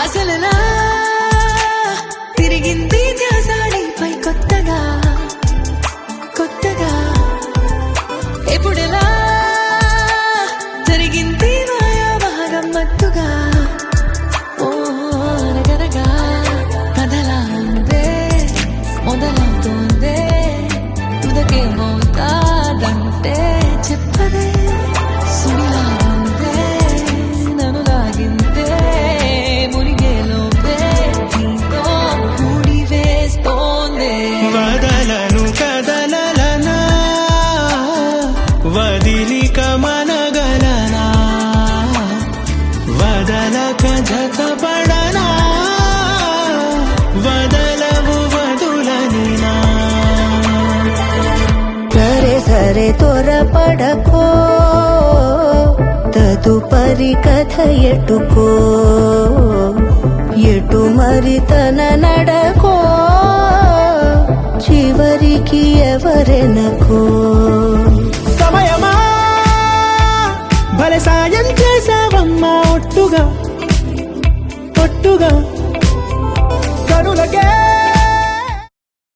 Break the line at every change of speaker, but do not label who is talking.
అసలలా తిరిగింది ధ్యాసాడిపై కొత్తగా కొత్తగా ఎప్పుడెలా జరిగింది మాయా మహగమ్మత్తుగా ఓ అనగనగా కథలా ఉందే మొదలవుతోందే తుదకేమవుతాదంటే చెప్పదే సుడిలా ఉందే నన్ను లాగిందే మునిగేలోపే నీతో ముడి వేస్తోందే
వదలను కదలనా వదిలిక మనగలనా వదలక జతపడనా వదలవు వదులనినా
సరే సరే త్వరపడకో తదుపరి కథ ఎటుకో ఎటు మరి తన నడకో చివరికి ఎవరెనకో
సమయమా భలే సాయం చేసావమ్మా ఒట్టుగా ఒట్టుగా